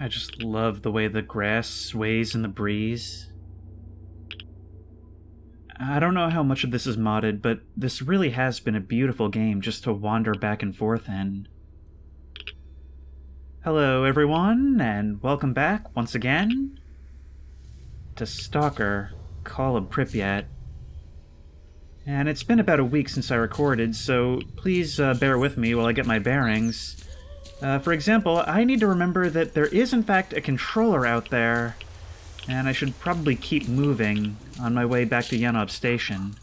I just love the way the grass sways in the breeze. I don't know how much of this is modded, but this really has been a beautiful game just to wander back and forth in. Hello everyone, and welcome back once again to S.T.A.L.K.E.R. Call of Pripyat. And it's been about a week since I recorded, so please bear with me while I get my bearings. For example, I need to remember that there is in fact a controller out there, and I should probably keep moving on my way back to Yanov station.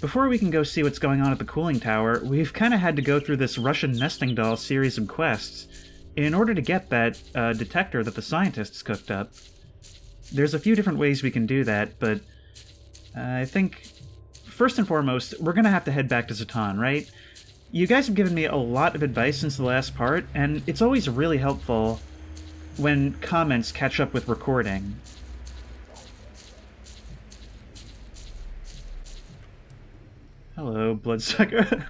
Before we can go see what's going on at the cooling tower, we've kind of had to go through this Russian nesting doll series of quests in order to get that detector that the scientists cooked up. There's a few different ways we can do that, but I think, first and foremost, we're going to have to head back to Zatan, right? You guys have given me a lot of advice since the last part, and it's always really helpful when comments catch up with recording. Hello, Bloodsucker.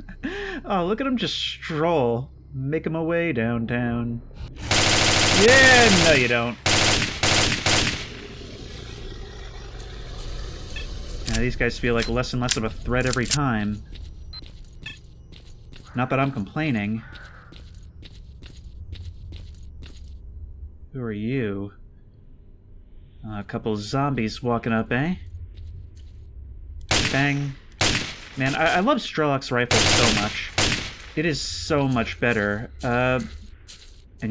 Oh, look at him just stroll. Make him away downtown. Yeah, no you don't. Yeah, these guys feel like less and less of a threat every time. Not that I'm complaining. Who are you? A couple zombies walking up, eh? Bang. Man, I love S.T.A.L.K.E.R's rifle so much. It is so much better. And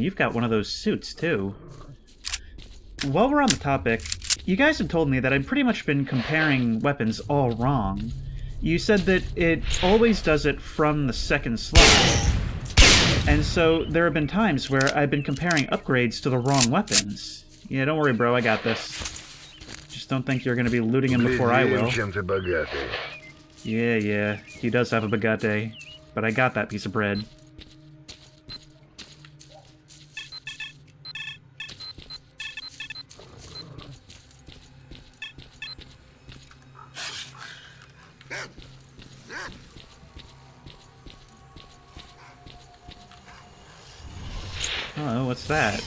you've got one of those suits, too. While we're on the topic, you guys have told me that I've pretty much been comparing weapons all wrong. You said that it always does it from the second slot. And so there have been times where I've been comparing upgrades to the wrong weapons. Yeah, don't worry, bro, I got this. Just don't think you're going to be looting him before I will. Yeah, he does have a baguette, but I got that piece of bread. Oh, what's that?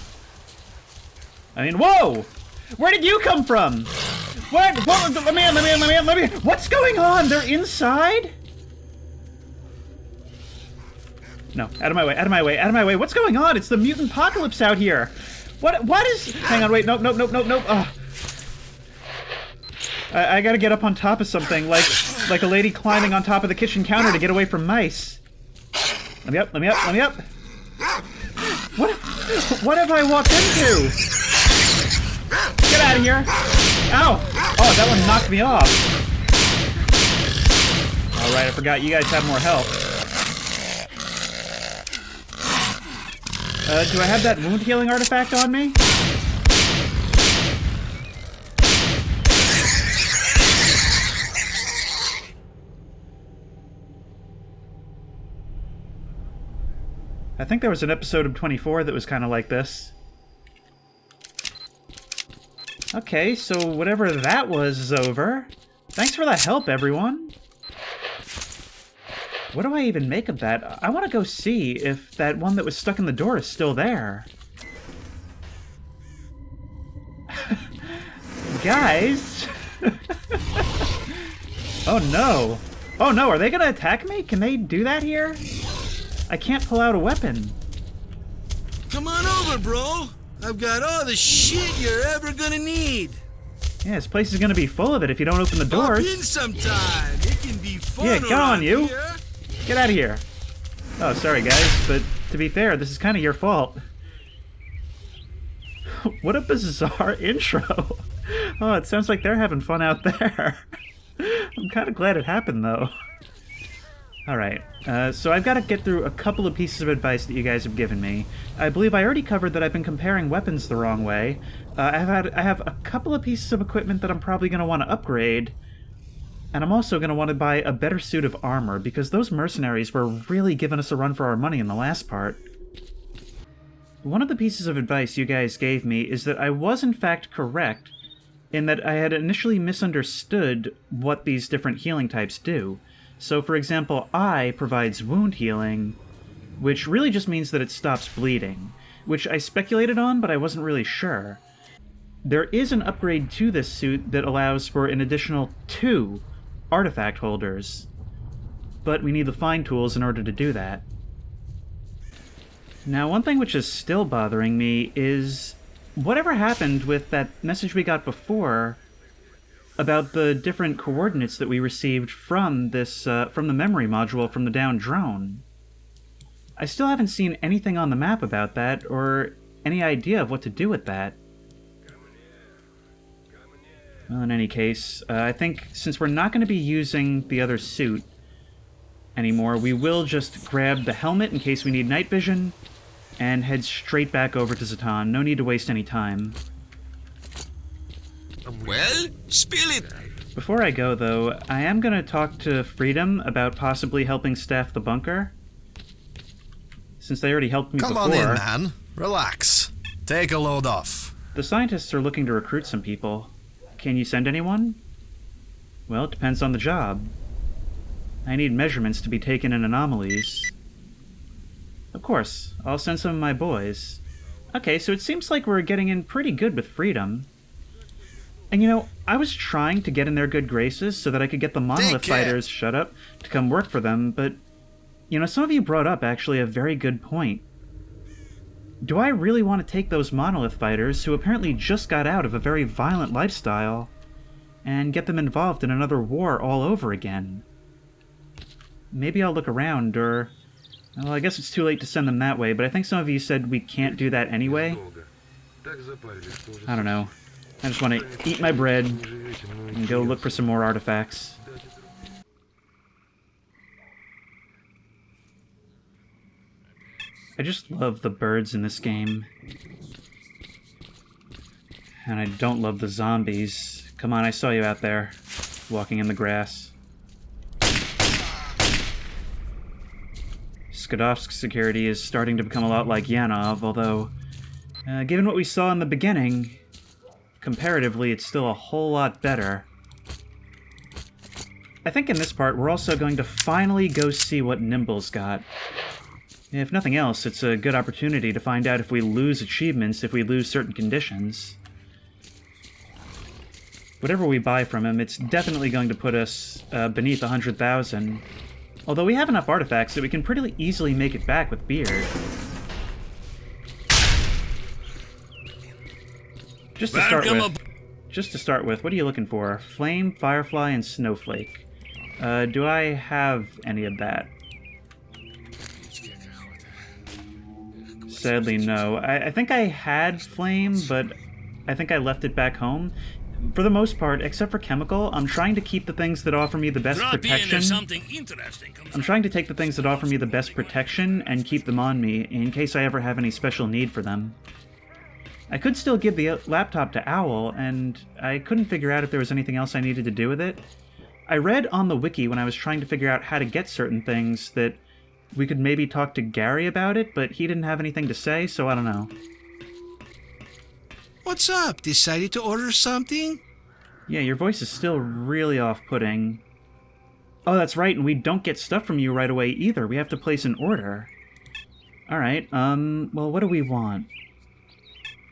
I mean, whoa! Where did you come from? What? Let me in! What's going on? They're inside? No, out of my way. What's going on? It's the mutant apocalypse out here. What is... Hang on, wait, nope. Oh. I gotta get up on top of something, like a lady climbing on top of the kitchen counter to get away from mice. Let me up. What have I walked into? Get out of here! Ow! Oh, that one knocked me off. Alright, I forgot you guys have more health. Do I have that wound healing artifact on me? I think there was an episode of 24 that was kind of like this. Okay, so whatever that was is over. Thanks for the help, everyone. What do I even make of that? I want to go see if that one that was stuck in the door is still there. Guys! Oh no! Oh no, are they gonna attack me? Can they do that here? I can't pull out a weapon. Come on over, bro. I've got all the shit you're ever gonna need. Yeah, this place is gonna be full of it if you don't open the doors. Pop in sometime. It can be fun. Yeah, get on you. Here. Get out of here. Oh, sorry guys, but to be fair, this is kind of your fault. What a bizarre intro. Oh, it sounds like they're having fun out there. I'm kind of glad it happened though. Alright, so I've got to get through a couple of pieces of advice that you guys have given me. I believe I already covered that I've been comparing weapons the wrong way. I have a couple of pieces of equipment that I'm probably going to want to upgrade. And I'm also going to want to buy a better suit of armor, because those mercenaries were really giving us a run for our money in the last part. One of the pieces of advice you guys gave me is that I was in fact correct in that I had initially misunderstood what these different healing types do. So, for example, I provides wound healing, which really just means that it stops bleeding. which I speculated on, but I wasn't really sure. There is an upgrade to this suit that allows for an additional 2 artifact holders, but we need the fine tools in order to do that. Now, one thing which is still bothering me is whatever happened with that message we got before about the different coordinates that we received from this, from the memory module from the downed drone. I still haven't seen anything on the map about that, or any idea of what to do with that. Well, in any case, I think since we're not going to be using the other suit anymore, we will just grab the helmet in case we need night vision, and head straight back over to Zatan. No need to waste any time. Well, spill it. Before I go, though, I am going to talk to Freedom about possibly helping staff the bunker, since they already helped me before. Come on in, man. Relax. Take a load off. The scientists are looking to recruit some people. Can you send anyone? Well, it depends on the job. I need measurements to be taken in anomalies. Of course, I'll send some of my boys. Okay, so it seems like we're getting in pretty good with Freedom. And you know, I was trying to get in their good graces so that I could get the monolith fighters, shut up, to come work for them, but, you know, some of you brought up actually a very good point. Do I really want to take those monolith fighters, who apparently just got out of a very violent lifestyle, and get them involved in another war all over again? Maybe I'll look around, or... well, I guess it's too late to send them that way, but I think some of you said we can't do that anyway. I don't know. I just want to eat my bread and go look for some more artifacts. I just love the birds in this game. And I don't love the zombies. Come on, I saw you out there, walking in the grass. Skadovsk's security is starting to become a lot like Yanov, although, given what we saw in the beginning, comparatively it's still a whole lot better. I think in this part we're also going to finally go see what Nimble's got. If nothing else, it's a good opportunity to find out if we lose achievements, if we lose certain conditions. Whatever we buy from him, it's definitely going to put us beneath 100,000. Although we have enough artifacts that we can pretty easily make it back with Beard. Just to start with, what are you looking for? Flame, Firefly, and Snowflake. Do I have any of that? Sadly, no. I think I had Flame, but I think I left it back home. For the most part, except for Chemical, I'm trying to keep the things that offer me the best protection. I'm trying to take the things that offer me the best protection and keep them on me in case I ever have any special need for them. I could still give the laptop to Owl, and I couldn't figure out if there was anything else I needed to do with it. I read on the wiki when I was trying to figure out how to get certain things that we could maybe talk to Gary about it, but he didn't have anything to say, so I don't know. What's up? Decided to order something? Yeah, your voice is still really off-putting. Oh, that's right, and we don't get stuff from you right away either. We have to place an order. Alright, well, what do we want?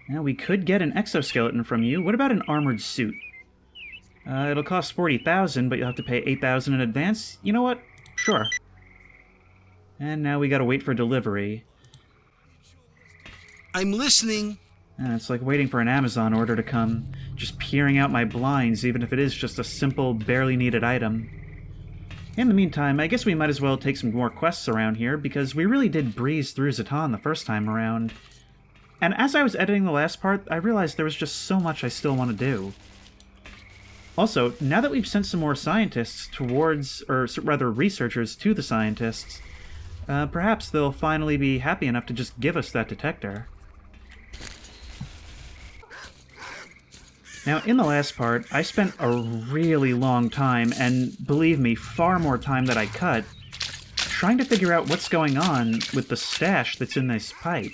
Now, we could get an exoskeleton from you. What about an armored suit? It'll cost 40,000, but you'll have to pay 8,000 in advance. You know what? Sure. And now we gotta wait for delivery. I'm listening. It's like waiting for an Amazon order to come. Just peering out my blinds, even if it is just a simple, barely needed item. In the meantime, I guess we might as well take some more quests around here, because we really did breeze through Zatan the first time around. And as I was editing the last part, I realized there was just so much I still want to do. Also, now that we've sent some more scientists towards, or rather researchers to the scientists, perhaps they'll finally be happy enough to just give us that detector. Now, in the last part, I spent a really long time, and believe me, far more time than I cut, trying to figure out what's going on with the stash that's in this pipe.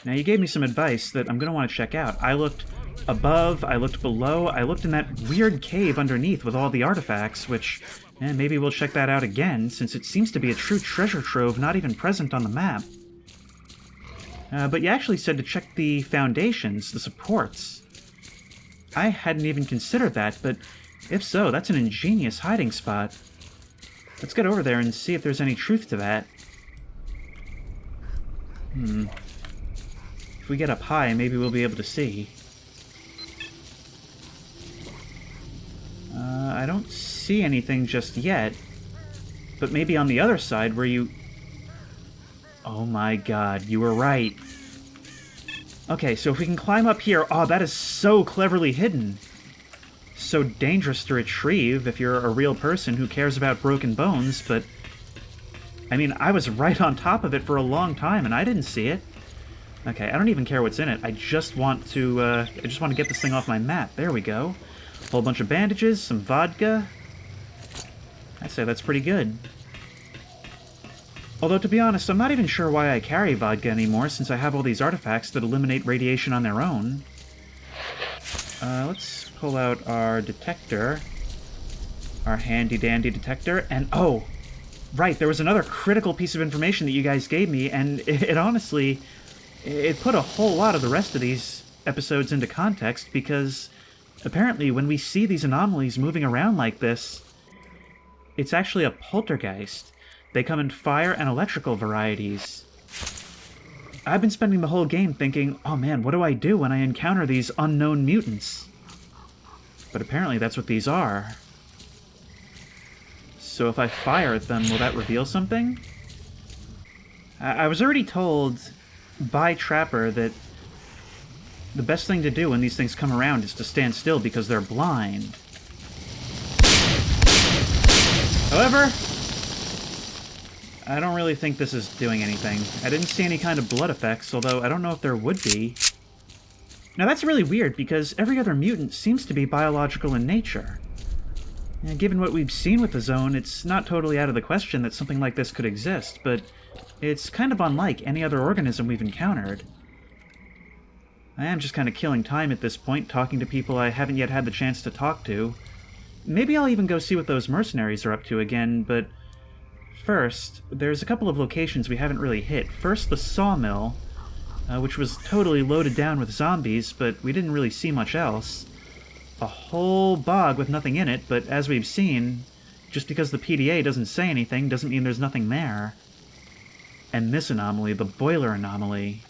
Now, you gave me some advice that I'm going to want to check out. I looked above, I looked below, I looked in that weird cave underneath with all the artifacts, which, maybe we'll check that out again, since it seems to be a true treasure trove not even present on the map. But you actually said to check the foundations, the supports. I hadn't even considered that, but if so, that's an ingenious hiding spot. Let's get over there and see if there's any truth to that. If we get up high, maybe we'll be able to see. I don't see anything just yet. But maybe on the other side where you... Oh my god, you were right. Okay, so if we can climb up here... Oh, that is so cleverly hidden. So dangerous to retrieve if you're a real person who cares about broken bones, but... I mean, I was right on top of it for a long time, and I didn't see it. Okay, I don't even care what's in it. I just want to get this thing off my map. There we go. A whole bunch of bandages, some vodka. I'd say that's pretty good. Although, to be honest, I'm not even sure why I carry vodka anymore, since I have all these artifacts that eliminate radiation on their own. Let's pull out our detector. Our handy-dandy detector, and oh! Right, there was another critical piece of information that you guys gave me, and it honestly... It put a whole lot of the rest of these episodes into context, because apparently when we see these anomalies moving around like this, it's actually a poltergeist. They come in fire and electrical varieties. I've been spending the whole game thinking, oh man, what do I do when I encounter these unknown mutants? But apparently that's what these are. So if I fire at them, will that reveal something? I was already told by Trapper that the best thing to do when these things come around is to stand still because they're blind. However, I don't really think this is doing anything. I didn't see any kind of blood effects, although I don't know if there would be. Now that's really weird, because every other mutant seems to be biological in nature. And given what we've seen with the zone, it's not totally out of the question that something like this could exist, but it's kind of unlike any other organism we've encountered. I am just kind of killing time at this point, talking to people I haven't yet had the chance to talk to. Maybe I'll even go see what those mercenaries are up to again, but first, there's a couple of locations we haven't really hit. First, the sawmill, which was totally loaded down with zombies, but we didn't really see much else. A whole bog with nothing in it, but as we've seen, just because the PDA doesn't say anything doesn't mean there's nothing there. And this anomaly, the boiler anomaly.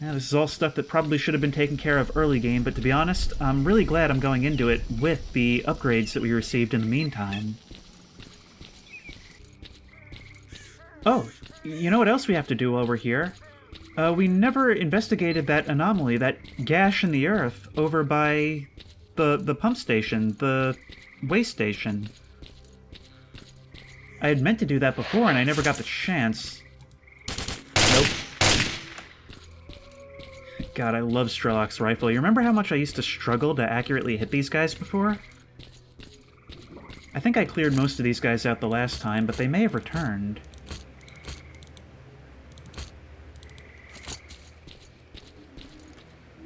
Yeah, this is all stuff that probably should have been taken care of early game, but to be honest, I'm really glad I'm going into it with the upgrades that we received in the meantime. Oh, you know what else we have to do while we're here? We never investigated that anomaly, that gash in the earth, over by the pump station, the waste station. I had meant to do that before, and I never got the chance. Nope. God, I love S.T.A.L.K.E.R's rifle. You remember how much I used to struggle to accurately hit these guys before? I think I cleared most of these guys out the last time, but they may have returned.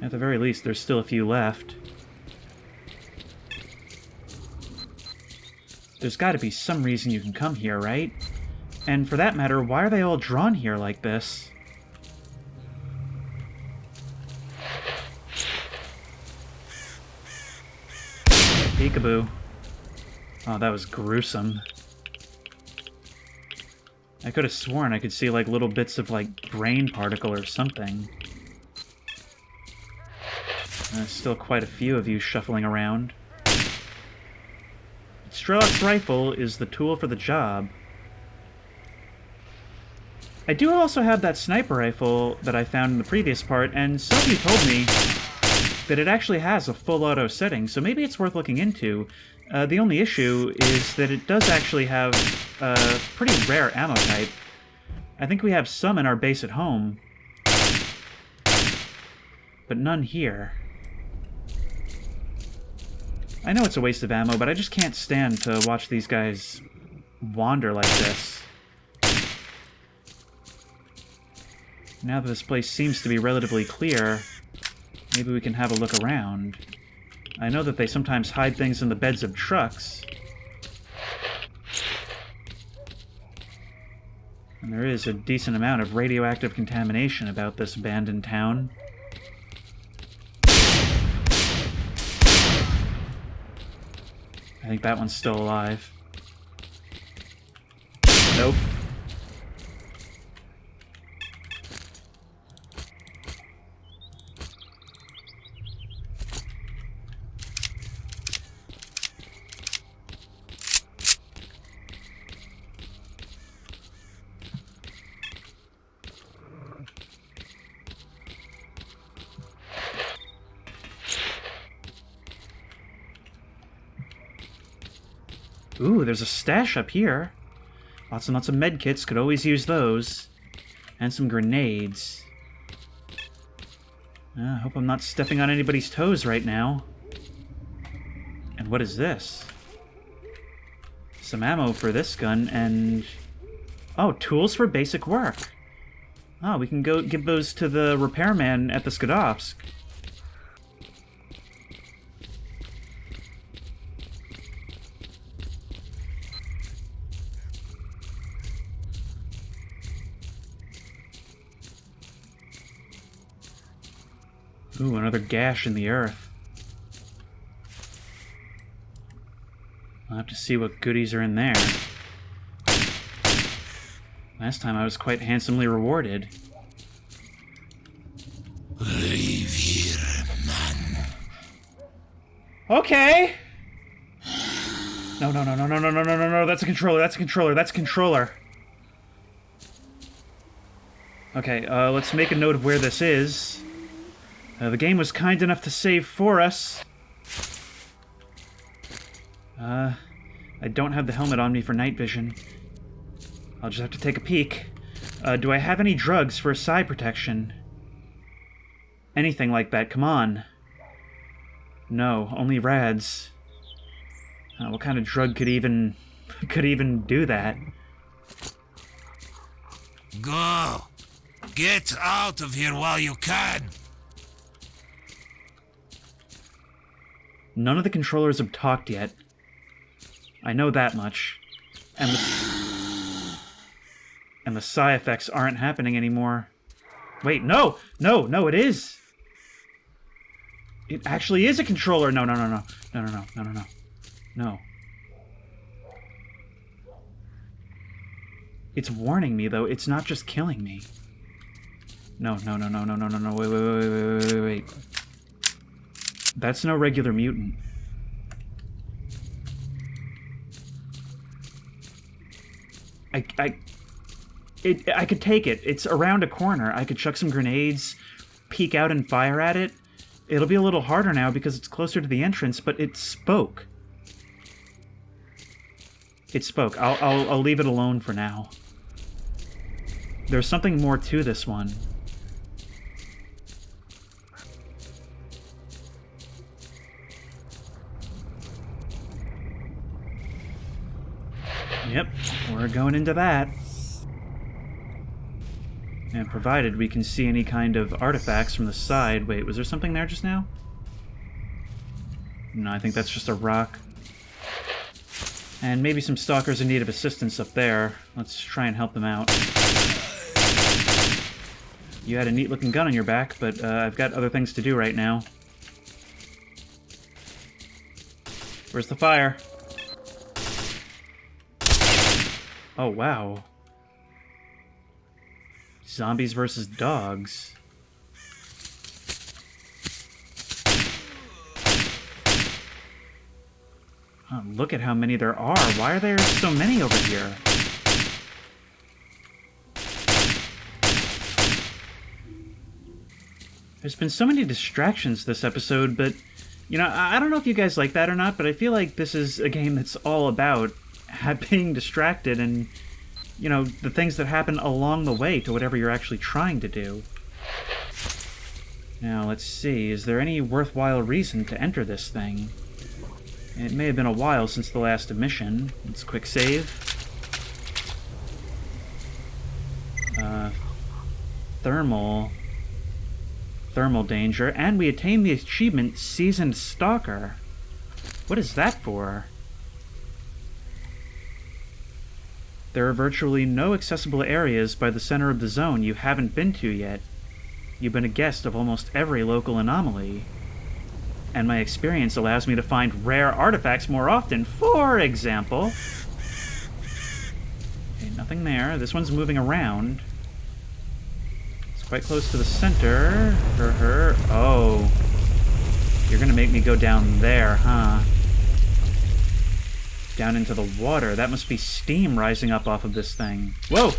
At the very least, there's still a few left. There's got to be some reason you can come here, right? And for that matter, why are they all drawn here like this? Peekaboo. Oh, that was gruesome. I could have sworn I could see, like, little bits of, like, brain particle or something. There's still quite a few of you shuffling around. S.T.A.L.K.E.R's rifle is the tool for the job. I do also have that sniper rifle that I found in the previous part, and some of you told me that it actually has a full auto setting, so maybe it's worth looking into. The only issue is that it does actually have a pretty rare ammo type. I think we have some in our base at home, but none here. I know it's a waste of ammo, but I just can't stand to watch these guys wander like this. Now that this place seems to be relatively clear, maybe we can have a look around. I know that they sometimes hide things in the beds of trucks. And there is a decent amount of radioactive contamination about this abandoned town. I think that one's still alive. Nope. Ooh, there's a stash up here. Lots and lots of med kits, could always use those. And some grenades. I hope I'm not stepping on anybody's toes right now. And what is this? Some ammo for this gun, and... oh, tools for basic work. Oh, we can go give those to the repairman at the S.T.A.L.K.E.R. Ooh, another gash in the earth. I'll have to see what goodies are in there. Last time I was quite handsomely rewarded. Leave here, man. Okay! No, no, no, no, no, no, no, no, no, no, that's a controller, that's a controller, that's a controller. Okay, let's make a note of where this is. The game was kind enough to save for us. I don't have the helmet on me for night vision. I'll just have to take a peek. Do I have any drugs for side protection? Anything like that, come on. No, only rads. What kind of drug could even do that? Go! Get out of here while you can! None of the controllers have talked yet. I know that much. And the psi effects aren't happening anymore. Wait, no! No, no, it is! It actually is a controller! No, no, no, no. No, no, no, no, no, no. No. It's warning me, though. It's not just killing me. No, no, no, no, no, no, no, no. Wait, wait, wait, wait, wait, wait, wait. That's no regular mutant. I could take it. It's around a corner. I could chuck some grenades, peek out and fire at it. It'll be a little harder now because it's closer to the entrance, but it spoke. It spoke. I'll leave it alone for now. There's something more to this one. Yep, we're going into that. And provided we can see any kind of artifacts from the side. Wait, was there something there just now? No, I think that's just a rock. And maybe some stalkers in need of assistance up there. Let's try and help them out. You had a neat-looking gun on your back, but I've got other things to do right now. Where's the fire? Oh, wow. Zombies versus dogs. Oh, look at how many there are. Why are there so many over here? There's been so many distractions this episode, but, you know, I don't know if you guys like that or not, but I feel like this is a game that's all about being distracted and, you know, the things that happen along the way to whatever you're actually trying to do. Now, let's see. Is there any worthwhile reason to enter this thing? It may have been a while since the last mission. Let's quick save. Thermal danger. And we attained the achievement Seasoned Stalker. What is that for? There are virtually no accessible areas by the center of the zone you haven't been to yet. You've been a guest of almost every local anomaly. And my experience allows me to find rare artifacts more often. For example... Okay, nothing there. This one's moving around. It's quite close to the center. Oh. You're gonna make me go down there, huh? Down into the water. That must be steam rising up off of this thing. Whoa!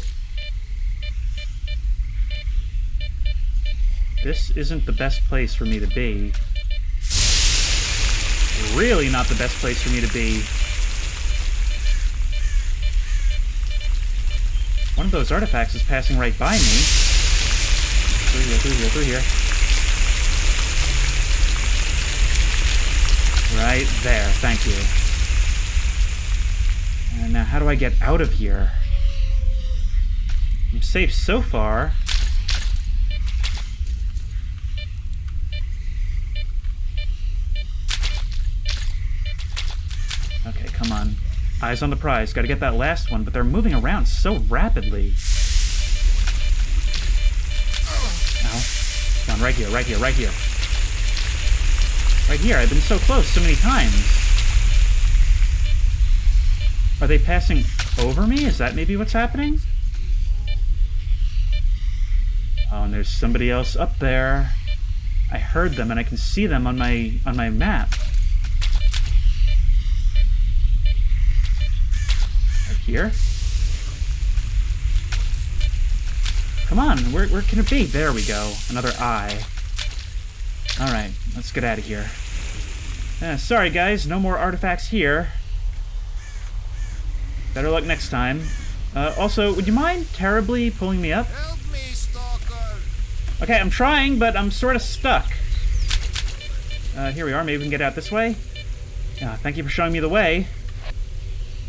This isn't the best place for me to be. Really not the best place for me to be. One of those artifacts is passing right by me. Through here. Right there, thank you. And now how do I get out of here? I'm safe so far. Okay, come on. Eyes on the prize. Gotta get that last one, but they're moving around so rapidly. Ow. Come on, right here. Right here. I've been so close so many times. Are they passing over me? Is that maybe what's happening? Oh, and there's somebody else up there. I heard them, and I can see them on my map. Right here. Come on, where can it be? There we go. Another eye. Alright, let's get out of here. Sorry, guys, no more artifacts here. Better luck next time. Also, would you mind terribly pulling me up? Help me, Stalker! Okay, I'm trying, but I'm sort of stuck. Here we are. Maybe we can get out this way. Thank you for showing me the way.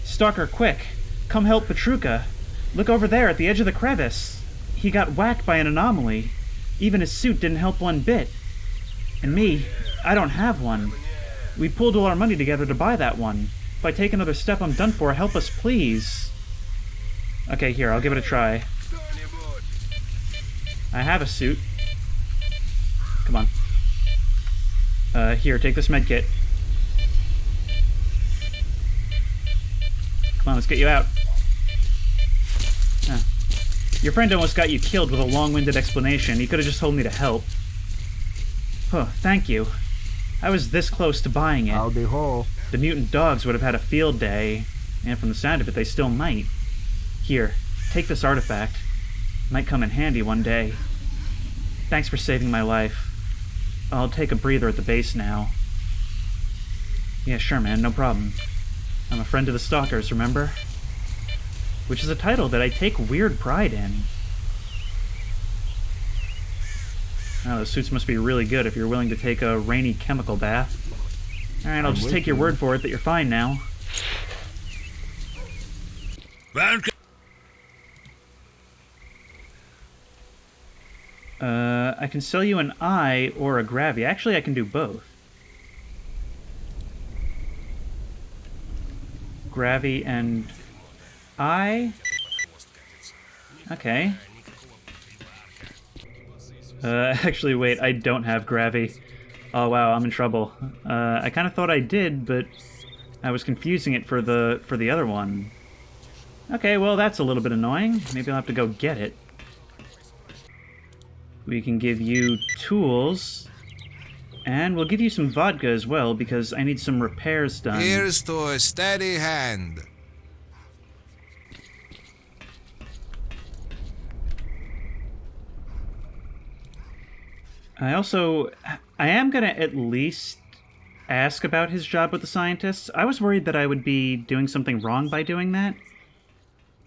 Stalker, quick. Come help Petruka. Look over there at the edge of the crevice. He got whacked by an anomaly. Even his suit didn't help one bit. And me, I don't have one. We pulled all our money together to buy that one. If I take another step, I'm done for. Help us, please. Okay, here, I'll give it a try. I have a suit. Come on. Here, take this med kit. Come on, let's get you out. Your friend almost got you killed with a long-winded explanation. He could have just told me to help. Oh, thank you. I was this close to buying it. Howdy ho. The mutant dogs would have had a field day, and from the sound of it, they still might. Here, take this artifact. Might come in handy one day. Thanks for saving my life. I'll take a breather at the base now. Yeah, sure, man, no problem. I'm a friend of the Stalkers, remember? Which is a title that I take weird pride in. Oh, those suits must be really good if you're willing to take a rainy chemical bath. Alright, I'll just take your word for it that you're fine now. I can sell you an eye or a gravy. Actually, I can do both. Gravy and eye? Okay. Actually, wait, I don't have gravy. Oh wow, I'm in trouble. I kind of thought I did, but I was confusing it for the other one. Okay, well that's a little bit annoying. Maybe I'll have to go get it. We can give you tools, and we'll give you some vodka as well because I need some repairs done. Here's to a steady hand. I am gonna at least ask about his job with the scientists. I was worried that I would be doing something wrong by doing that.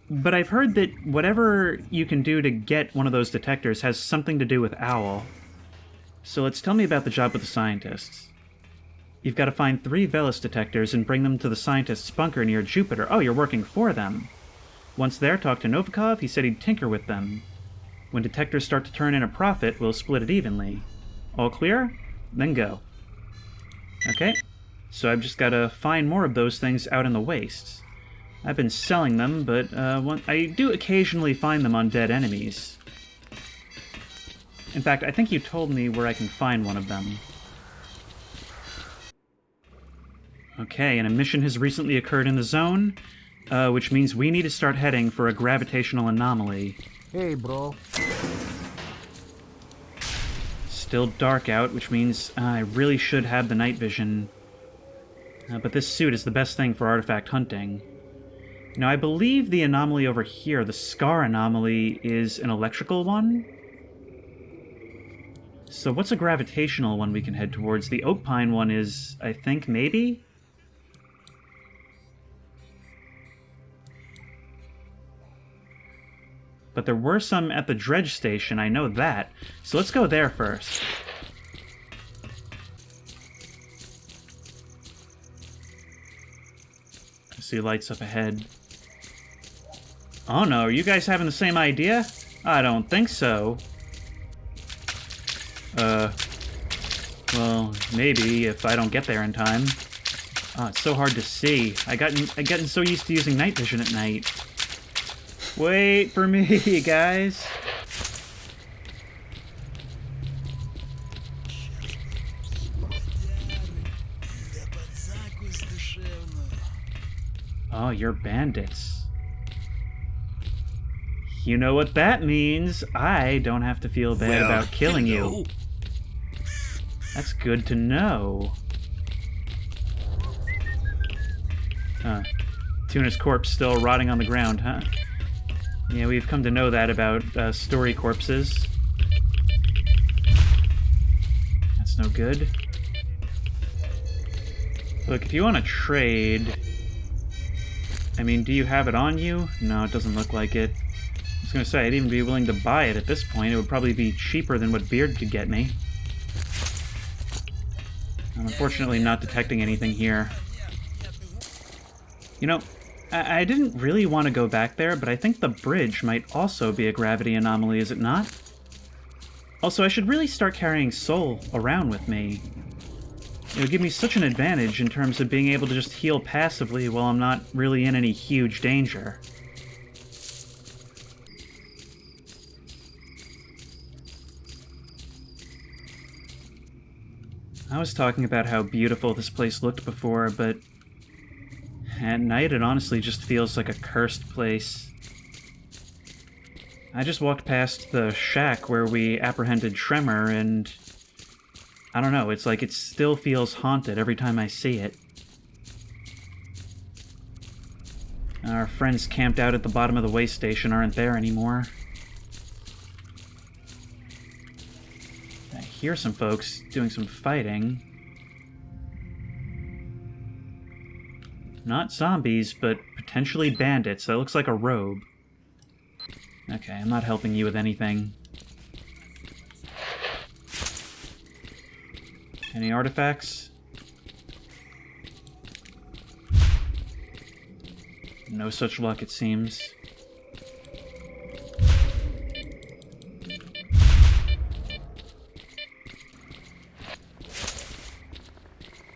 But I've heard that whatever you can do to get one of those detectors has something to do with Owl. So let's tell me about the job with the scientists. You've got to find 3 Velis detectors and bring them to the scientists' bunker near Jupiter. Oh, you're working for them. Once there, talk to Novikov. He said he'd tinker with them. When detectors start to turn in a profit, we'll split it evenly. All clear? Then go. Okay. So I've just got to find more of those things out in the wastes. I've been selling them, but I do occasionally find them on dead enemies. In fact, I think you told me where I can find one of them. Okay, and a mission has recently occurred in the zone, which means we need to start heading for a gravitational anomaly. Hey, bro. Still dark out, which means I really should have the night vision. But this suit is the best thing for artifact hunting. Now, I believe the anomaly over here, the S.T.A.L.K.E.R anomaly, is an electrical one? So what's a gravitational one we can head towards? The Oak Pine one is, I think, maybe? But there were some at the Dredge station, I know that. So let's go there first. I see lights up ahead. Oh no, are you guys having the same idea? I don't think so. Well, maybe if I don't get there in time. Oh, it's so hard to see. I gotten so used to using night vision at night. Wait for me, guys. Oh, you're bandits. You know what that means. I don't have to feel bad about killing you. That's good to know. Tuna's corpse still rotting on the ground, huh? Yeah, we've come to know that about story corpses. That's no good. Look, if you want to trade... I mean, do you have it on you? No, it doesn't look like it. I was going to say, I'd even be willing to buy it at this point. It would probably be cheaper than what Beard could get me. I'm unfortunately not detecting anything here. You know, I didn't really want to go back there, but I think the bridge might also be a gravity anomaly, is it not? Also, I should really start carrying Soul around with me. It would give me such an advantage in terms of being able to just heal passively while I'm not really in any huge danger. I was talking about how beautiful this place looked before, but at night it honestly just feels like a cursed place. I just walked past the shack where we apprehended Tremor, and I don't know, it's like it still feels haunted every time I see it. Our friends camped out at the bottom of the way station aren't there anymore. I hear some folks doing some fighting. Not zombies, but potentially bandits. That looks like a robe. Okay, I'm not helping you with anything. Any artifacts? No such luck, it seems.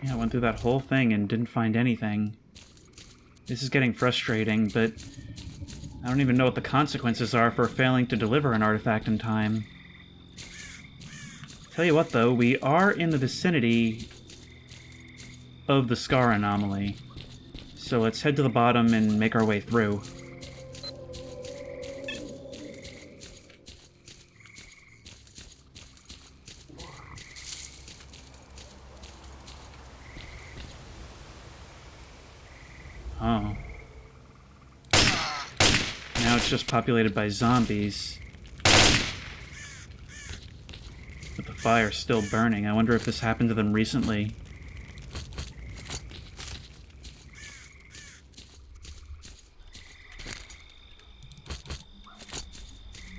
Yeah, I went through that whole thing and didn't find anything. This is getting frustrating, but I don't even know what the consequences are for failing to deliver an artifact in time. Tell you what, though, we are in the vicinity of the S.T.A.L.K.E.R anomaly. So let's head to the bottom and make our way through. Oh. Now it's just populated by zombies. But the fire's still burning. I wonder if this happened to them recently.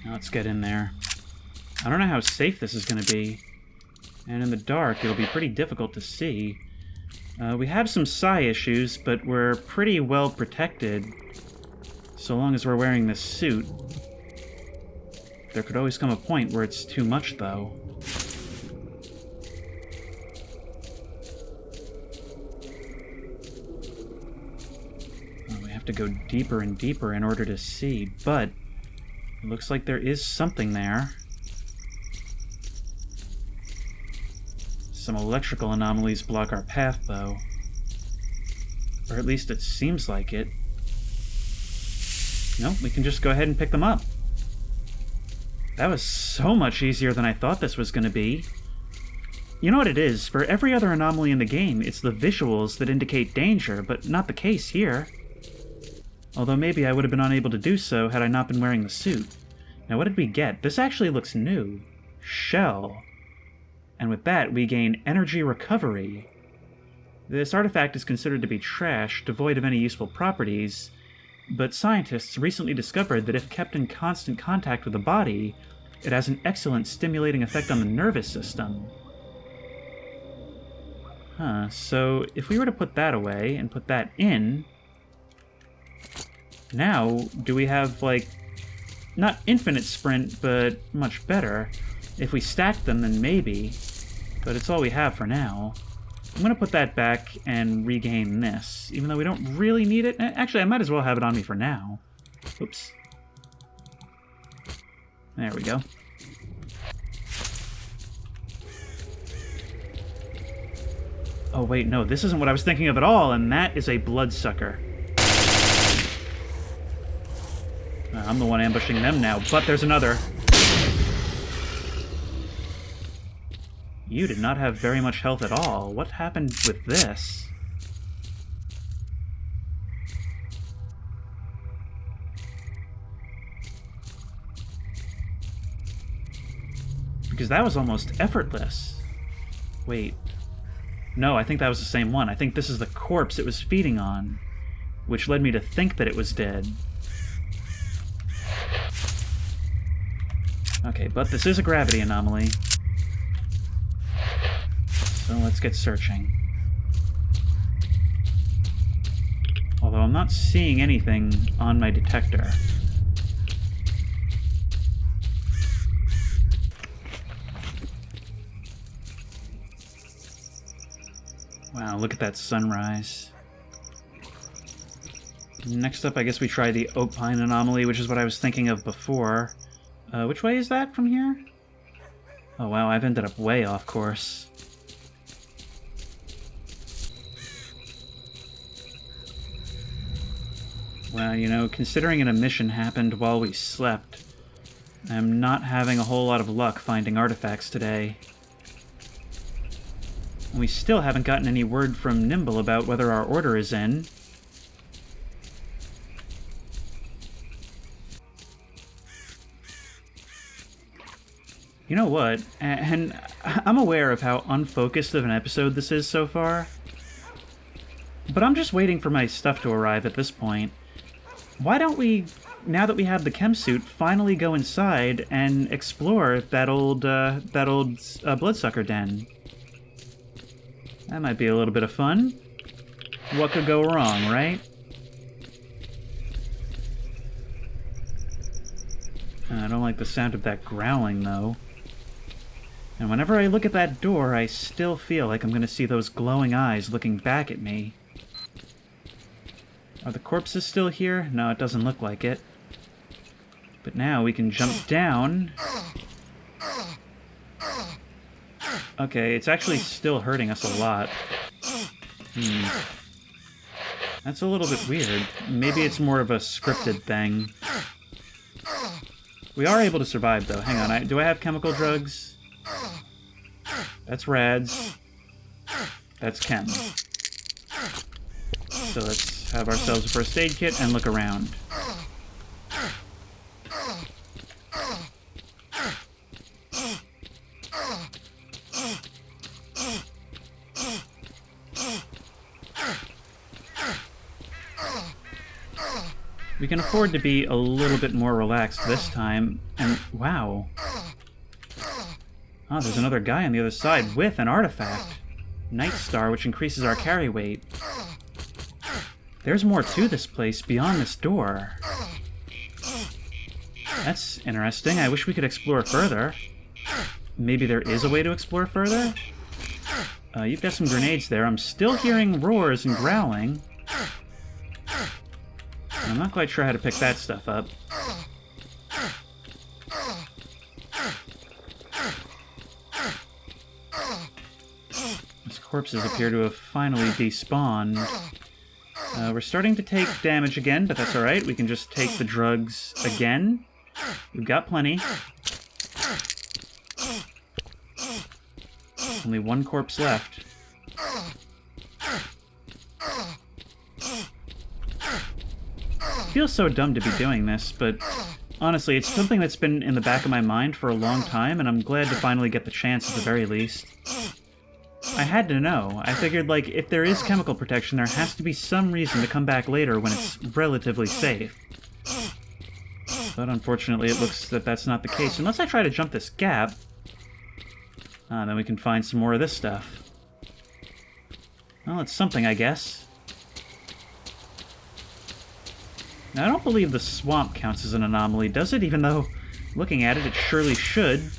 Now let's get in there. I don't know how safe this is going to be. And in the dark, it'll be pretty difficult to see. We have some psi issues, but we're pretty well protected. So long as we're wearing this suit. There could always come a point where it's too much, though. to go deeper and deeper in order to see, but it looks like there is something there. Some electrical anomalies block our path, though. Or at least it seems like it. No, we can just go ahead and pick them up. That was so much easier than I thought this was going to be. You know what it is? For every other anomaly in the game, it's the visuals that indicate danger, but not the case here. Although maybe I would have been unable to do so had I not been wearing the suit. Now what did we get? This actually looks new. Shell. And with that, we gain energy recovery. This artifact is considered to be trash, devoid of any useful properties, but scientists recently discovered that if kept in constant contact with the body, it has an excellent stimulating effect on the nervous system. So if we were to put that away and put that in, now do we have, like, not infinite sprint, but much better. If we stack them, then maybe, but it's all we have for now. I'm going to put that back and regain this, even though we don't really need it. Actually, I might as well have it on me for now. Oops. There we go. Oh, wait, no, this isn't what I was thinking of at all, and that is a Bloodsucker. I'm the one ambushing them now, but there's another. You did not have very much health at all. What happened with this? Because that was almost effortless. Wait. No, I think that was the same one. I think this is the corpse it was feeding on, which led me to think that it was dead. Okay, but this is a gravity anomaly. So let's get searching. Although I'm not seeing anything on my detector. Wow, look at that sunrise. Next up, I guess we try the oak pine anomaly, which is what I was thinking of before. Which way is that from here? Oh wow, I've ended up way off course. Well, you know, considering an emission happened while we slept, I'm not having a whole lot of luck finding artifacts today. We still haven't gotten any word from Nimble about whether our order is in. You know what? And I'm aware of how unfocused of an episode this is so far, but I'm just waiting for my stuff to arrive at this point. Why don't we, now that we have the chem suit, finally go inside and explore that old Bloodsucker den? That might be a little bit of fun. What could go wrong, right? I don't like the sound of that growling, though. And whenever I look at that door, I still feel like I'm going to see those glowing eyes looking back at me. Are the corpses still here? No, it doesn't look like it. But now we can jump down. Okay, it's actually still hurting us a lot. That's a little bit weird. Maybe it's more of a scripted thing. We are able to survive, though. Hang on, do I have chemical drugs? That's rads. That's chem. So let's have ourselves a first aid kit and look around. We can afford to be a little bit more relaxed this time, and wow. Oh, there's another guy on the other side with an artifact. Night Star, which increases our carry weight. There's more to this place beyond this door. That's interesting. I wish we could explore further. Maybe there is a way to explore further? You've got some grenades there. I'm still hearing roars and growling. I'm not quite sure how to pick that stuff up. These corpses appear to have finally despawned. We're starting to take damage again, but that's alright. We can just take the drugs again. We've got plenty. Only one corpse left. It feels so dumb to be doing this, but honestly, it's something that's been in the back of my mind for a long time, and I'm glad to finally get the chance at the very least. I had to know. I figured, like, if there is chemical protection, there has to be some reason to come back later when it's relatively safe. But unfortunately, it looks that that's not the case. Unless I try to jump this gap, then we can find some more of this stuff. Well, it's something, I guess. Now, I don't believe the swamp counts as an anomaly, does it? Even though, looking at it, it surely should.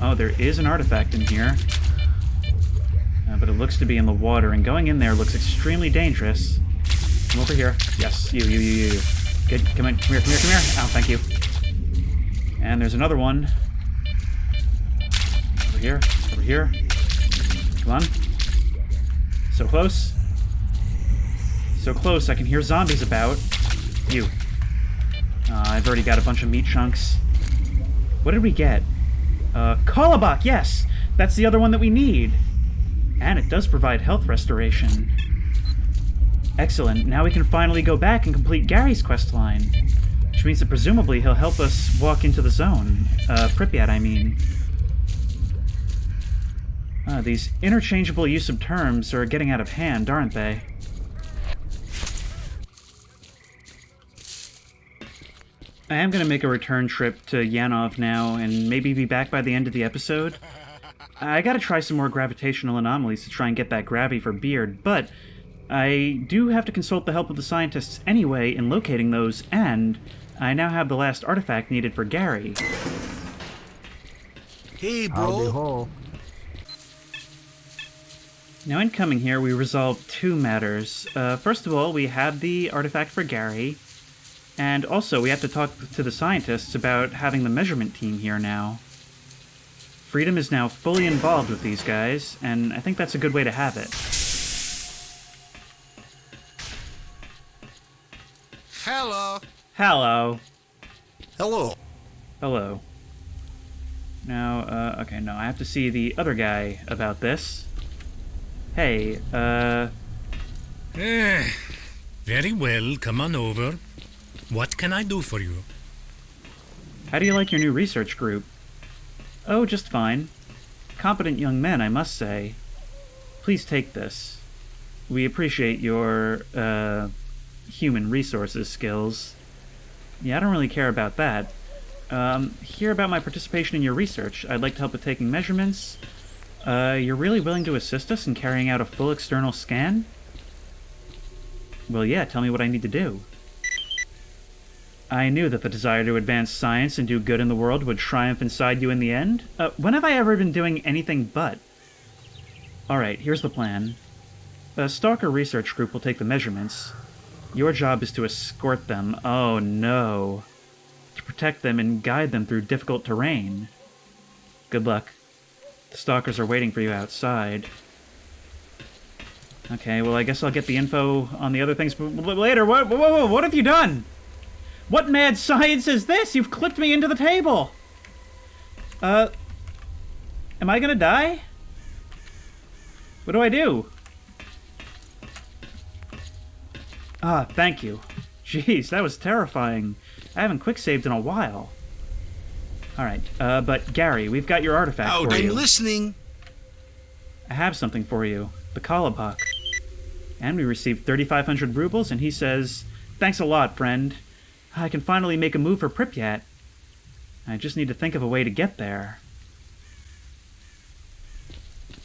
Oh, there is an artifact in here. But it looks to be in the water, and going in there looks extremely dangerous. Come over here. Yes, you. Good, come here. Ow, thank you. And there's another one. Over here. Come on. So close. So close, I can hear zombies about. You. I've already got a bunch of meat chunks. What did we get? Kolobok, yes! That's the other one that we need. And it does provide health restoration. Excellent. Now we can finally go back and complete Gary's questline. Which means that presumably he'll help us walk into the zone. Pripyat, I mean. These interchangeable use of terms are getting out of hand, aren't they? I am going to make a return trip to Yanov now, and maybe be back by the end of the episode. I gotta try some more gravitational anomalies to try and get that gravity for Beard, but I do have to consult the help of the scientists anyway in locating those, and I now have the last artifact needed for Gary. Hey, Howdy bro. ho. Now, in coming here, we resolved two matters. First of all, we have the artifact for Gary, and also we have to talk to the scientists about having the measurement team here now. Freedom is now fully involved with these guys, and I think that's a good way to have it. Hello. Hello. Hello. Hello. Now, okay, no, I have to see the other guy about this. Hey, Very well, come on over. What can I do for you? how do you like your new research group? Oh, just fine. Competent young men, I must say. Please take this. We appreciate your, human resources skills. Yeah, I don't really care about that. Hear about my participation in your research. I'd like to help with taking measurements. You're really willing to assist us in carrying out a full external scan? Well, yeah, tell me what I need to do. I knew that the desire to advance science and do good in the world would triumph inside you in the end. When have I ever been doing anything but? Alright, here's the plan. The S.T.A.L.K.E.R research group will take the measurements. Your job is to escort them. Oh no. To protect them and guide them through difficult terrain. Good luck. The stalkers are waiting for you outside. Okay, well, I guess I'll get the info on the other things later. What have you done? What mad science is this? You've clipped me into the table! Am I gonna die? What do I do? Ah, thank you. Jeez, that was terrifying. I haven't quick-saved in a while. Alright, but Gary, we've got your artifact for you. I'm listening. I have something for you. The Kolobok. And we received 3,500 rubles, and he says, "Thanks a lot, friend. I can finally make a move for Pripyat. I just need to think of a way to get there."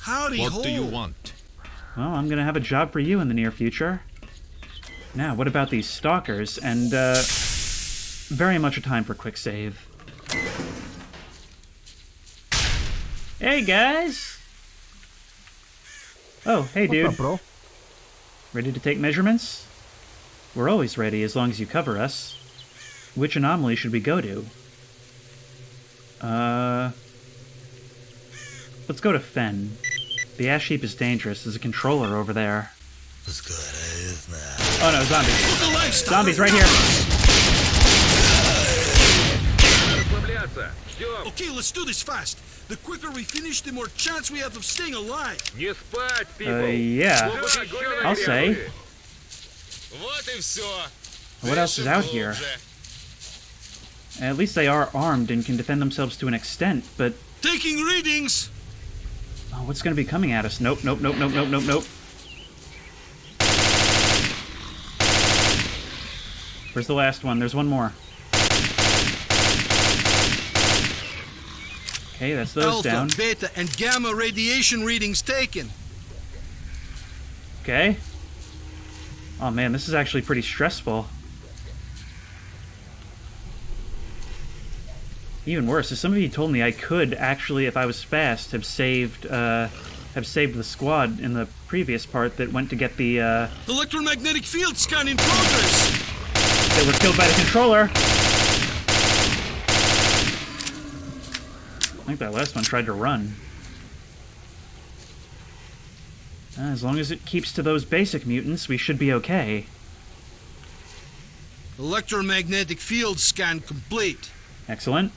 Howdy ho. What do you want? Well, I'm gonna have a job for you in the near future. Now, what about these stalkers? And, very much a time for quick save. Hey, guys! Oh, hey, dude. What's up, bro? Ready to take measurements? We're always ready, as long as you cover us. Which anomaly should we go to? Let's go to Fen. The ash heap is dangerous. There's a controller over there. Oh no, zombies. Zombies right here. Okay, let's do this fast. The quicker we finish, the more chance we have of staying alive. Yeah. I'll say. What else is out here? At least they are armed and can defend themselves to an extent, but... Taking readings! Oh, what's gonna be coming at us? Nope, nope, nope, nope, nope, nope, nope. Where's the last one? There's one more. Okay, that's those Alpha, down. beta, and gamma radiation readings taken. Okay. Oh man, this is actually pretty stressful. Even worse, if some of you told me I could actually, if I was fast, have saved the squad in the previous part that went to get the Electromagnetic field scan in progress. They were killed by the controller. I think that last one tried to run. As long as it keeps to those basic mutants, we should be okay. Electromagnetic field scan complete. Excellent.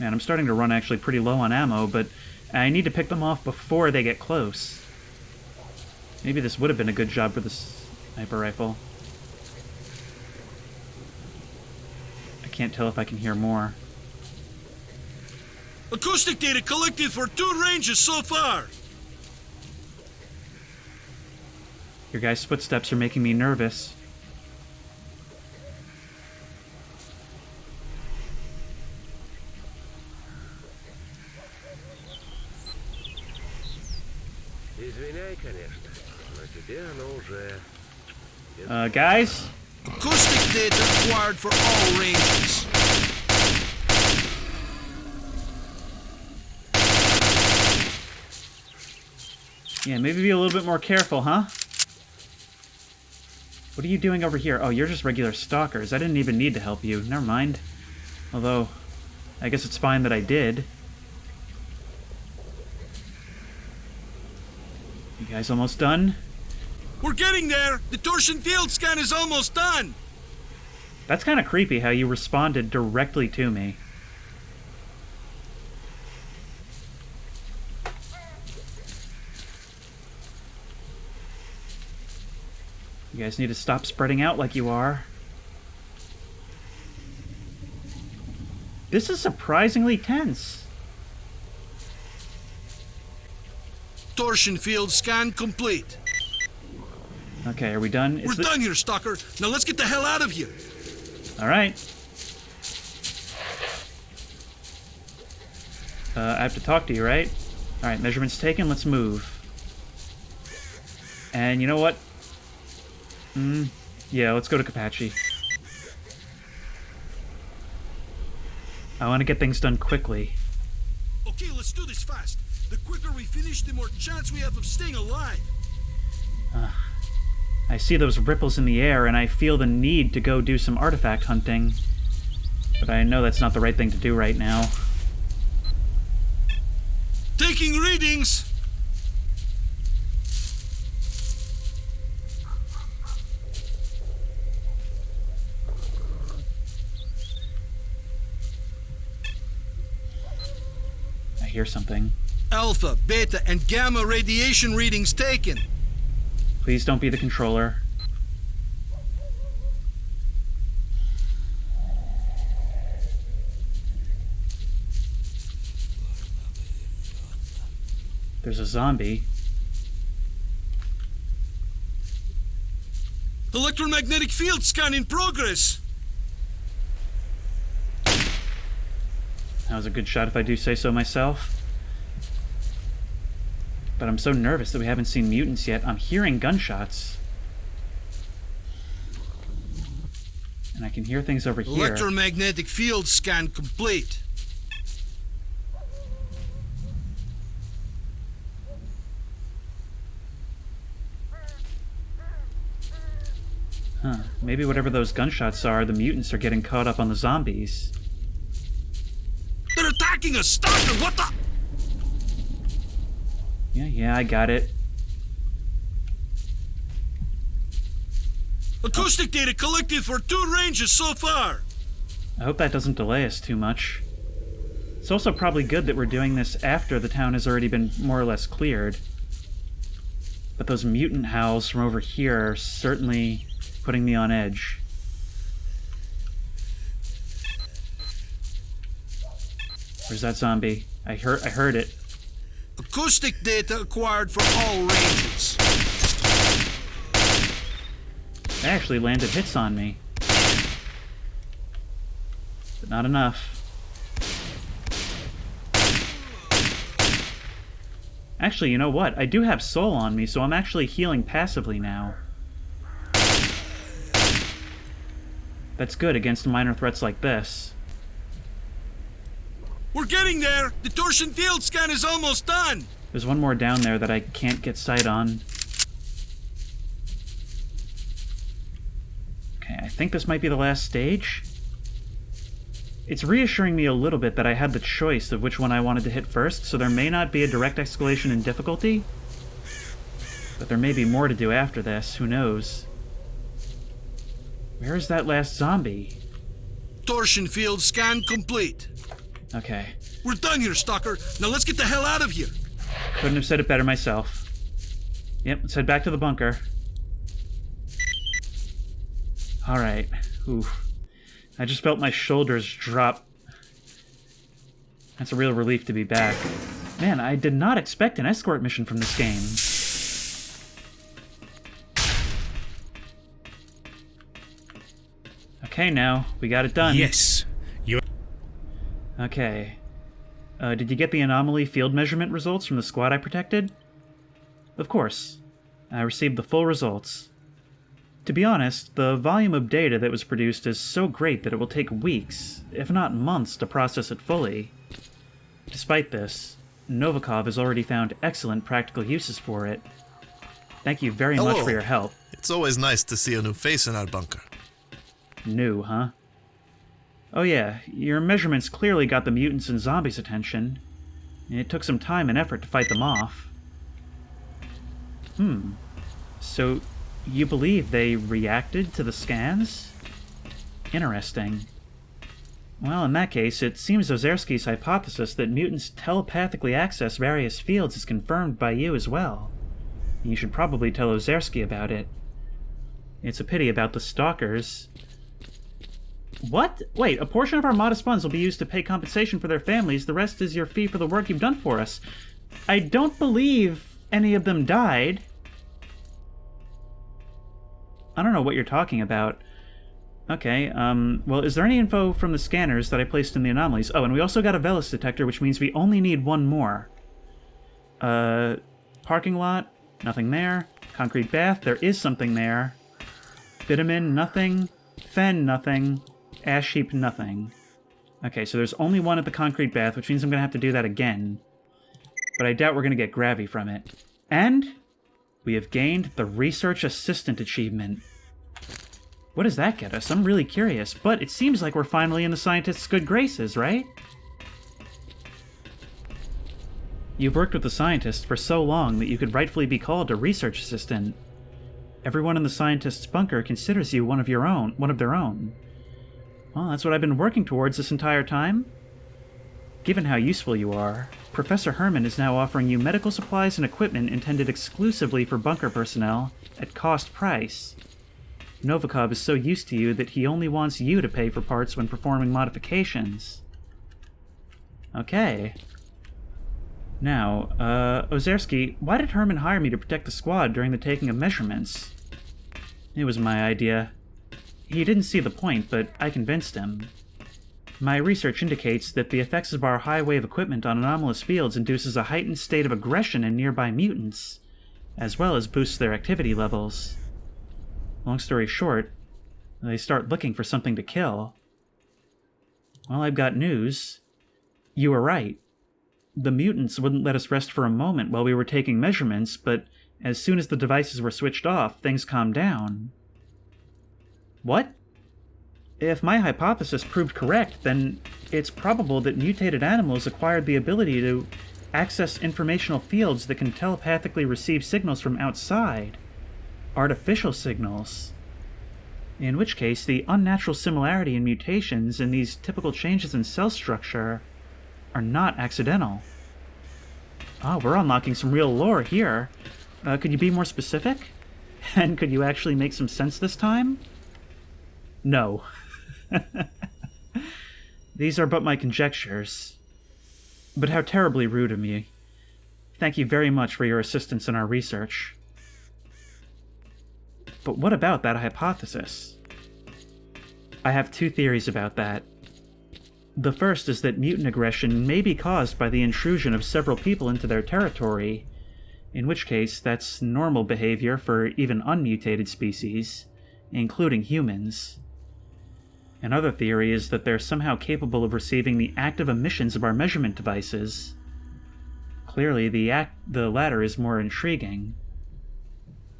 Man, I'm starting to run actually pretty low on ammo, but I need to pick them off before they get close. Maybe this would have been a good job for the sniper rifle. I can't tell if I can hear more. Acoustic data collected for 2 ranges so far. Your guys' footsteps are making me nervous. Guys? Acoustic data required for all ranges. Yeah, maybe be a little bit more careful, huh? What are you doing over here? Oh, you're just regular stalkers. I didn't even need to help you. Never mind. Although, I guess it's fine that I did. You guys almost done? We're getting there. The torsion field scan is almost done. That's kind of creepy how you responded directly to me. You guys need to stop spreading out like you are. This is surprisingly tense. Torsion field scan complete. Okay, are we done? We're done here, Stalker. Now let's get the hell out of here. All right. I have to talk to you, right? All right, measurements taken. Let's move. And you know what? Yeah, let's go to Kapachi. I want to get things done quickly. Okay, let's do this fast. The quicker we finish, the more chance we have of staying alive. I see those ripples in the air, and I feel the need to go do some artifact hunting. But I know that's not the right thing to do right now. Taking readings. I hear something. Alpha, beta, and gamma radiation readings taken. Please don't be the controller. There's a zombie. Electromagnetic field scan in progress. That was a good shot if I do say so myself. But I'm so nervous that we haven't seen mutants yet. I'm hearing gunshots. And I can hear things over here. Electromagnetic field scan complete. Huh. Maybe whatever those gunshots are, the mutants are getting caught up on the zombies. They're attacking us! Stalker, what the? Yeah, I got it. Acoustic data collected for 2 ranges so far. I hope that doesn't delay us too much. It's also probably good that we're doing this after the town has already been more or less cleared. But those mutant howls from over here are certainly putting me on edge. Where's that zombie? I heard it. Acoustic data acquired for all ranges. They actually landed hits on me. But not enough. Actually, you know what? I do have soul on me, so I'm actually healing passively now. That's good against minor threats like this. We're getting there! The torsion field scan is almost done! There's one more down there that I can't get sight on. Okay, I think this might be the last stage. It's reassuring me a little bit that I had the choice of which one I wanted to hit first, so there may not be a direct escalation in difficulty. But there may be more to do after this, who knows? Where is that last zombie? Torsion field scan complete. Okay. We're done here, Stalker. Now let's get the hell out of here. Couldn't have said it better myself. Yep, let's head back to the bunker. Alright. Oof. I just felt my shoulders drop. That's a real relief to be back. Man, I did not expect an escort mission from this game. Okay, now, we got it done. Yes. You're... Okay. Did you get the anomaly field measurement results from the squad I protected? Of course. I received the full results. To be honest, the volume of data that was produced is so great that it will take weeks, if not months, to process it fully. Despite this, Novikov has already found excellent practical uses for it. Thank you very much for your help. It's always nice to see a new face in our bunker. New, huh? Oh yeah, your measurements clearly got the mutants and zombies' attention. It took some time and effort to fight them off. So, you believe they reacted to the scans? Interesting. Well, in that case, it seems Ozerski's hypothesis that mutants telepathically access various fields is confirmed by you as well. You should probably tell Ozerski about it. It's a pity about the stalkers. What? Wait, a portion of our modest funds will be used to pay compensation for their families. The rest is your fee for the work you've done for us. I don't believe any of them died. I don't know what you're talking about. Okay, well, is there any info from the scanners that I placed in the anomalies? Oh, and we also got a Velis detector, which means we only need one more. Parking lot, nothing there. Concrete bath, there is something there. Vitamin, nothing. Fen, nothing. Ash heap, nothing. Okay, so there's only one at the concrete bath, which means I'm gonna have to do that again. But I doubt we're gonna get gravy from it. And we have gained the Research Assistant achievement. What does that get us? I'm really curious, but it seems like we're finally in the scientist's good graces, right? You've worked with the scientist for so long that you could rightfully be called a research assistant. Everyone in the scientist's bunker considers you one of their own. Well, that's what I've been working towards this entire time. Given how useful you are, Professor Herman is now offering you medical supplies and equipment intended exclusively for bunker personnel at cost price. Novikov is so used to you that he only wants you to pay for parts when performing modifications. Okay. Now, Ozerski, why did Herman hire me to protect the squad during the taking of measurements? It was my idea. He didn't see the point, but I convinced him. My research indicates that the effects of our high-wave equipment on anomalous fields induces a heightened state of aggression in nearby mutants, as well as boosts their activity levels. Long story short, they start looking for something to kill. Well, I've got news. You were right. The mutants wouldn't let us rest for a moment while we were taking measurements, but as soon as the devices were switched off, things calmed down. What? If my hypothesis proved correct, then it's probable that mutated animals acquired the ability to access informational fields that can telepathically receive signals from outside. Artificial signals. In which case, the unnatural similarity in mutations and these typical changes in cell structure are not accidental. Oh, we're unlocking some real lore here. Could you be more specific? And could you actually make some sense this time? No. These are but my conjectures. But how terribly rude of me. Thank you very much for your assistance in our research. But what about that hypothesis? I have two theories about that. The first is that mutant aggression may be caused by the intrusion of several people into their territory, in which case that's normal behavior for even unmutated species, including humans. Another theory is that they're somehow capable of receiving the active emissions of our measurement devices. Clearly, the latter is more intriguing.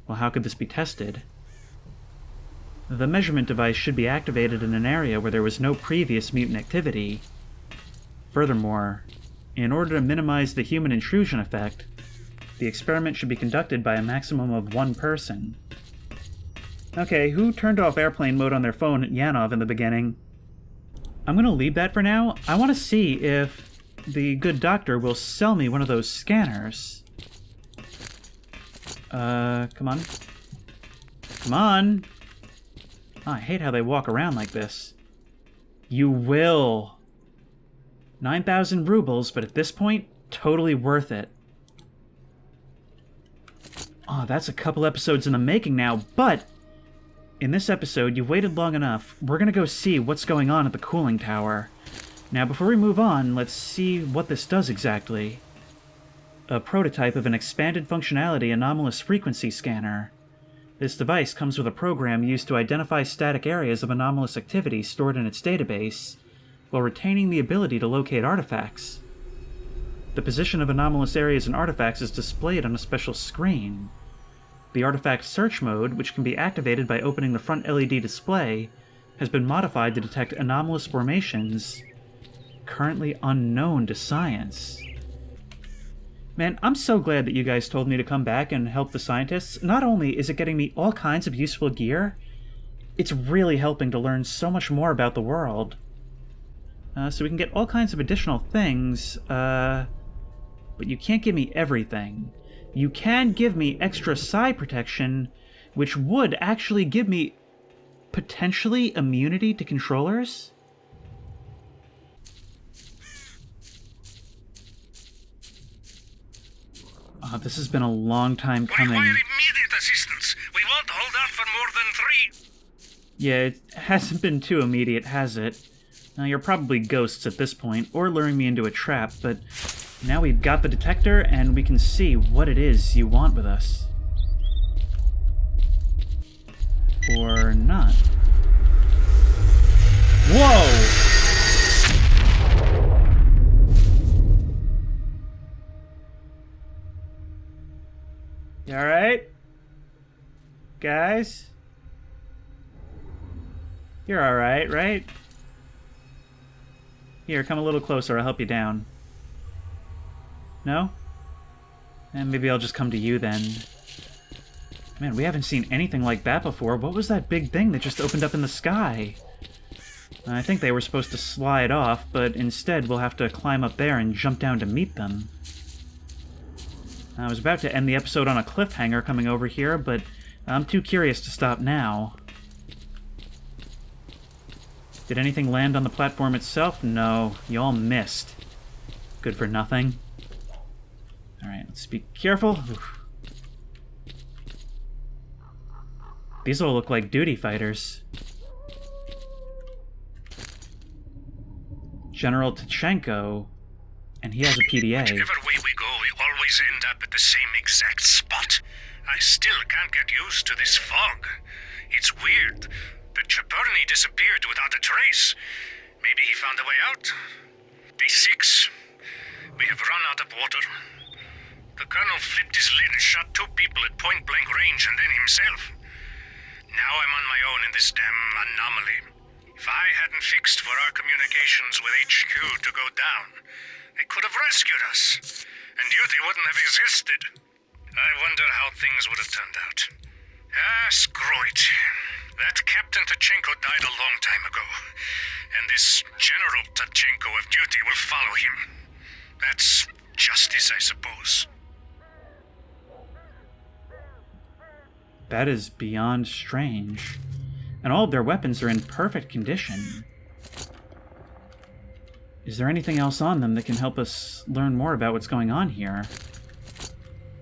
Well, how could this be tested? The measurement device should be activated in an area where there was no previous mutant activity. Furthermore, in order to minimize the human intrusion effect, the experiment should be conducted by a maximum of one person. Okay, who turned off airplane mode on their phone at Yanov in the beginning? I'm gonna leave that for now. I want to see if the good doctor will sell me one of those scanners. Come on. Come on! Oh, I hate how they walk around like this. You will! 9,000 rubles, but at this point, totally worth it. Oh, that's a couple episodes in the making now, but in this episode, you've waited long enough. We're gonna go see what's going on at the cooling tower. Now, before we move on, let's see what this does exactly. A prototype of an expanded functionality anomalous frequency scanner. This device comes with a program used to identify static areas of anomalous activity stored in its database, while retaining the ability to locate artifacts. The position of anomalous areas and artifacts is displayed on a special screen. The artifact search mode, which can be activated by opening the front LED display, has been modified to detect anomalous formations currently unknown to science. Man, I'm so glad that you guys told me to come back and help the scientists. Not only is it getting me all kinds of useful gear, it's really helping to learn so much more about the world. So we can get all kinds of additional things, but you can't give me everything. You can give me extra psi protection, which would actually give me potentially immunity to controllers? Oh, this has been a long time coming. Require immediate assistance. We won't hold out for more than 3. Yeah, it hasn't been too immediate, has it? Now, you're probably ghosts at this point, or luring me into a trap, but now we've got the detector, and we can see what it is you want with us. Or not. Whoa! You alright? Guys? You're alright, right? Here, come a little closer, I'll help you down. No? And maybe I'll just come to you then. Man, we haven't seen anything like that before. What was that big thing that just opened up in the sky? I think they were supposed to slide off, but instead we'll have to climb up there and jump down to meet them. I was about to end the episode on a cliffhanger coming over here, but I'm too curious to stop now. Did anything land on the platform itself? No, you all missed. Good for nothing. Alright, let's be careful. Oof. These all look like duty fighters. General Tachenko, and he has a PDA. Whichever way we go, we always end up at the same exact spot. I still can't get used to this fog. It's weird that Chaperny disappeared without a trace. Maybe he found a way out. Day 6. We have run out of water. The colonel flipped his lid and shot 2 people at point-blank range and then himself. Now I'm on my own in this damn anomaly. If I hadn't fixed for our communications with HQ to go down, they could have rescued us, and duty wouldn't have existed. I wonder how things would have turned out. Ah, screw it. That Captain Tachenko died a long time ago, and this General Tachenko of duty will follow him. That's justice, I suppose. That is beyond strange. And all of their weapons are in perfect condition. Is there anything else on them that can help us learn more about what's going on here?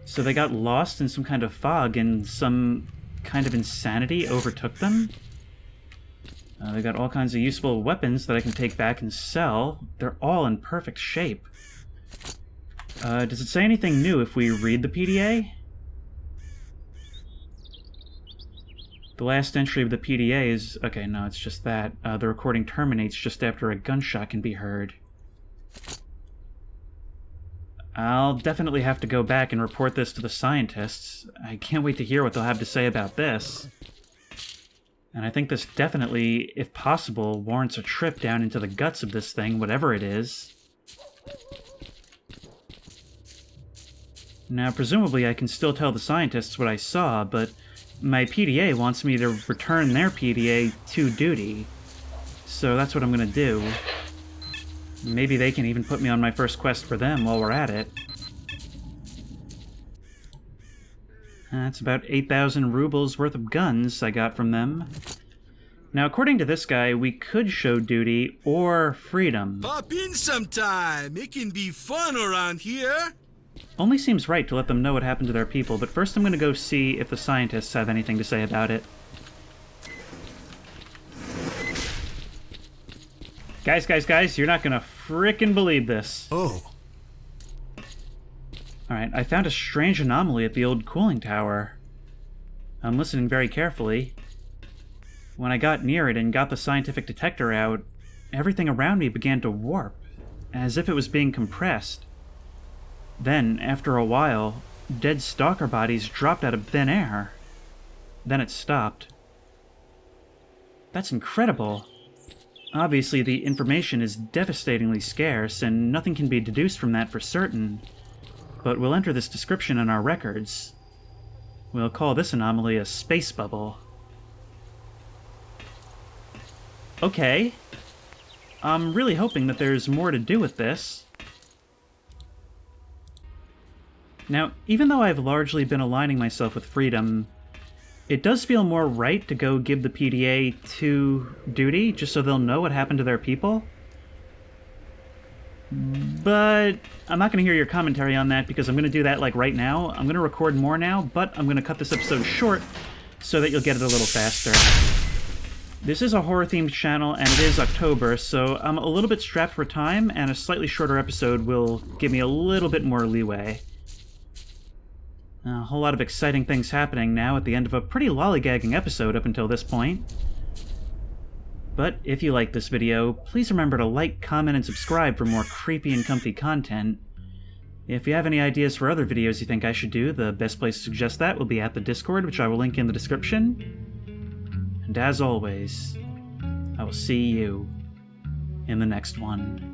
So they got lost in some kind of fog and some kind of insanity overtook them? They got all kinds of useful weapons that I can take back and sell. They're all in perfect shape. Does it say anything new if we read the PDA? The last entry of the PDA is... Okay, no, it's just that. The recording terminates just after a gunshot can be heard. I'll definitely have to go back and report this to the scientists. I can't wait to hear what they'll have to say about this. And I think this definitely, if possible, warrants a trip down into the guts of this thing, whatever it is. Now, presumably I can still tell the scientists what I saw, but my PDA wants me to return their PDA to duty. So that's what I'm gonna do. Maybe they can even put me on my first quest for them while we're at it. That's about 8,000 rubles worth of guns I got from them. Now, according to this guy, we could show duty or freedom. Pop in sometime. It can be fun around here. Only seems right to let them know what happened to their people, but first I'm gonna go see if the scientists have anything to say about it. Guys, you're not gonna frickin' believe this. Oh. Alright, I found a strange anomaly at the old cooling tower. I'm listening very carefully. When I got near it and got the scientific detector out, everything around me began to warp, as if it was being compressed. Then, after a while, dead stalker bodies dropped out of thin air. Then it stopped. That's incredible. Obviously, the information is devastatingly scarce, and nothing can be deduced from that for certain. But we'll enter this description in our records. We'll call this anomaly a space bubble. Okay. I'm really hoping that there's more to do with this. Now, even though I've largely been aligning myself with freedom, it does feel more right to go give the PDA to duty, just so they'll know what happened to their people. But I'm not going to hear your commentary on that because I'm going to do that like right now. I'm going to record more now, but I'm going to cut this episode short so that you'll get it a little faster. This is a horror-themed channel, and it is October, so I'm a little bit strapped for time, and a slightly shorter episode will give me a little bit more leeway. A whole lot of exciting things happening now at the end of a pretty lollygagging episode up until this point. But if you like this video, please remember to like, comment, and subscribe for more creepy and comfy content. If you have any ideas for other videos you think I should do, the best place to suggest that will be at the Discord, which I will link in the description. And as always, I will see you in the next one.